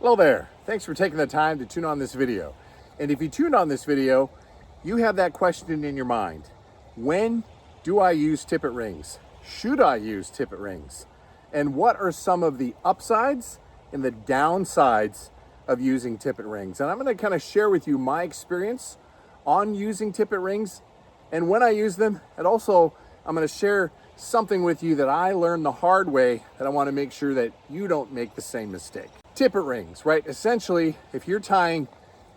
Hello there. Thanks for taking the time to tune on this video. And if you tuned on this video, you have that question in your mind. When do I use tippet rings? Should I use tippet rings? And what are some of the upsides and the downsides of using tippet rings? And I'm going to kind of share with you my experience on using tippet rings and when I use them. And also I'm going to share something with you that I learned the hard way that I want to make sure that you don't make the same mistake. Tippet rings, right? Essentially, if you're tying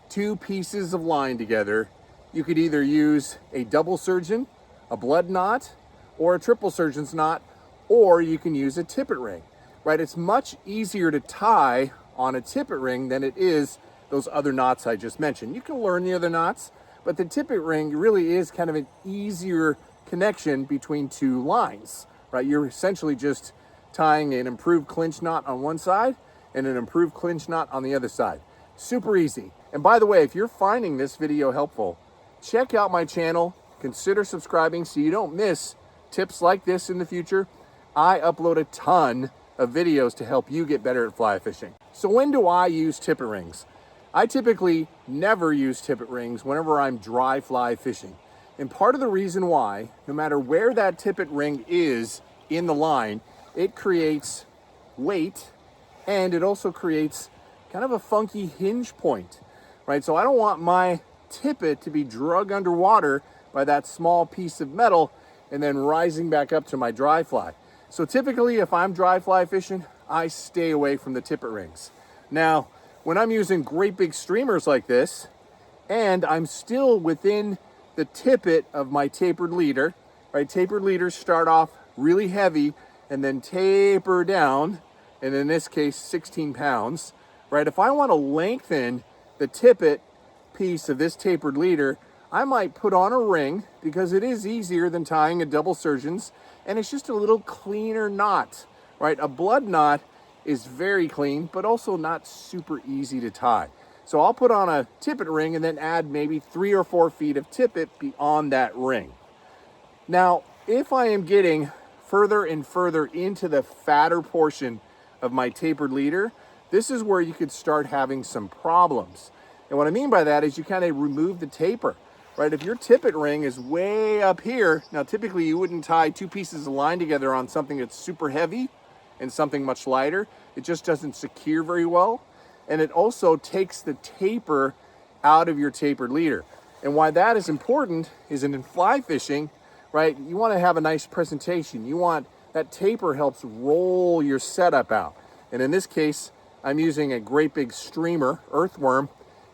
two pieces of line together, you could either use a double surgeon, a blood knot, or a triple surgeon's knot, or you can use a tippet ring, right? It's much easier to tie on a tippet ring than it is those other knots I just mentioned. You can learn the other knots, but the tippet ring really is kind of an easier connection between two lines, right? You're essentially just tying an improved clinch knot on one side and an improved clinch knot on the other side. Super easy. And by the way, if you're finding this video helpful, check out my channel, consider subscribing so you don't miss tips like this in the future. I upload a ton of videos to help you get better at fly fishing. So when do I use tippet rings? I typically never use tippet rings whenever I'm dry fly fishing. And part of the reason why, no matter where that tippet ring is in the line, it creates weight and it also creates kind of a funky hinge point, right? So I don't want my tippet to be drug underwater by that small piece of metal and then rising back up to my dry fly. So typically if I'm dry fly fishing, I stay away from the tippet rings. Now, when I'm using great big streamers like this, and I'm still within the tippet of my tapered leader, right? Tapered leaders start off really heavy and then taper down, and in this case, 16 pounds, right? If I want to lengthen the tippet piece of this tapered leader, I might put on a ring because it is easier than tying a double surgeon's, and it's just a little cleaner knot, right? A blood knot is very clean, but also not super easy to tie. So I'll put on a tippet ring and then add maybe 3 or 4 feet of tippet beyond that ring. Now, if I am getting further and further into the fatter portion of my tapered leader, this is where you could start having some problems. And what I mean by that is you kind of remove the taper, right? If your tippet ring is way up here, now typically you wouldn't tie two pieces of line together on something that's super heavy and something much lighter. It just doesn't secure very well. And it also takes the taper out of your tapered leader. And why that is important is in fly fishing, right? You want to have a nice presentation. You want that taper helps roll your setup out. And in this case, I'm using a great big streamer, earthworm,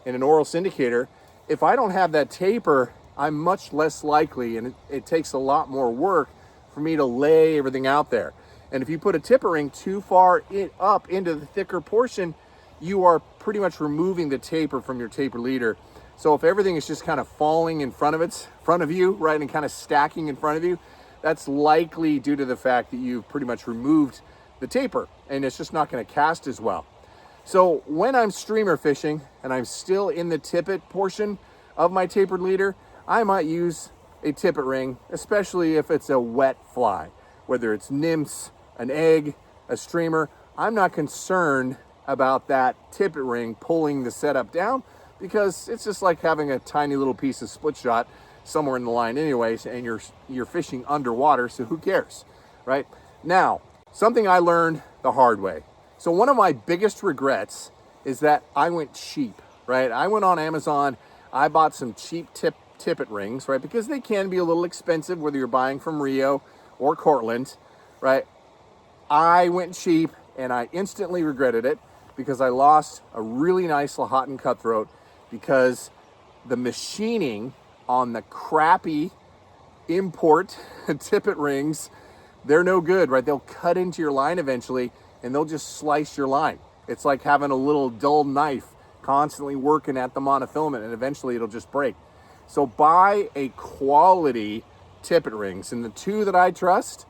and an oral syndicator. If I don't have that taper, I'm much less likely, and it takes a lot more work for me to lay everything out there. And if you put a tippet ring too far up into the thicker portion, you are pretty much removing the taper from your taper leader. So if everything is just kind of falling in front of you, right, and kind of stacking in front of you, that's likely due to the fact that you've pretty much removed the taper and it's just not going to cast as well. So when I'm streamer fishing and I'm still in the tippet portion of my tapered leader, I might use a tippet ring, especially if it's a wet fly, whether it's nymphs, an egg, a streamer. I'm not concerned about that tippet ring pulling the setup down because it's just like having a tiny little piece of split shot somewhere in the line anyways, and you're fishing underwater, so who cares, right? Now, something I learned the hard way. So one of my biggest regrets is that I went cheap, right? I went on Amazon, I bought some cheap tippet rings, right? Because they can be a little expensive, whether you're buying from Rio or Cortland, right? I went cheap and I instantly regretted it because I lost a really nice Lahontan cutthroat because the machining on the crappy import tippet rings, they're no good, right? They'll cut into your line eventually and they'll just slice your line. It's like having a little dull knife constantly working at the monofilament and eventually it'll just break. So buy a quality tippet rings. And the two that I trust,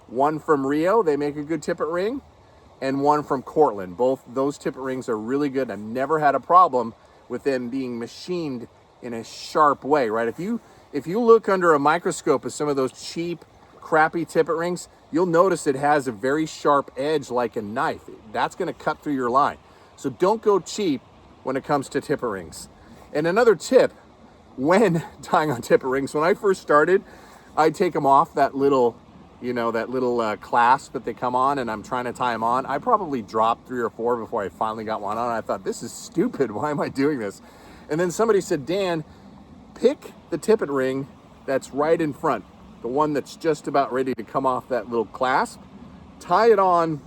one from Rio, they make a good tippet ring, and one from Cortland. Both those tippet rings are really good. I've never had a problem with them being machined in a sharp way, right? If you look under a microscope of some of those cheap, crappy tippet rings, you'll notice it has a very sharp edge like a knife. That's gonna cut through your line. So don't go cheap when it comes to tippet rings. And another tip when tying on tippet rings, when I first started, I'd take them off that little, that little clasp that they come on, and I'm trying to tie them on. I probably dropped 3 or 4 before I finally got one on. I thought, this is stupid. Why am I doing this? And then somebody said, Dan, pick the tippet ring that's right in front, the one that's just about ready to come off that little clasp. Tie it on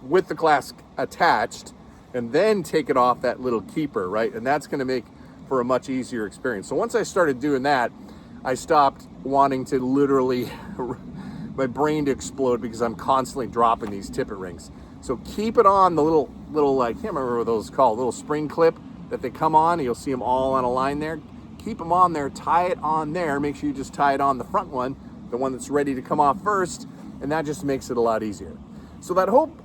with the clasp attached, and then take it off that little keeper, right? And that's going to make for a much easier experience. So once I started doing that, I stopped wanting to literally my brain to explode because I'm constantly dropping these tippet rings. So keep it on the little I can't remember what those are called, little spring clip that they come on. You'll see them all on a line there. Keep them on there, tie it on there. Make sure you just tie it on the front one, the one that's ready to come off first, and that just makes it a lot easier. So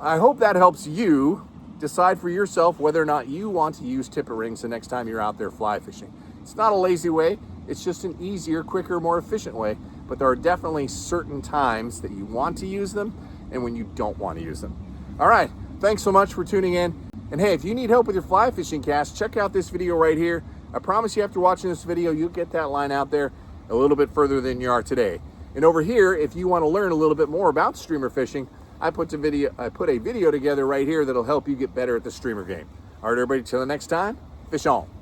I hope that helps you decide for yourself whether or not you want to use tippet rings the next time you're out there fly fishing. It's not a lazy way, it's just an easier, quicker, more efficient way, but there are definitely certain times that you want to use them and when you don't want to use them. All right, thanks so much for tuning in. And hey, if you need help with your fly fishing cast, check out this video right here. I promise you after watching this video, you'll get that line out there a little bit further than you are today. And over here, if you want to learn a little bit more about streamer fishing, I put a video together right here that'll help you get better at the streamer game. All right, everybody, till the next time, fish on.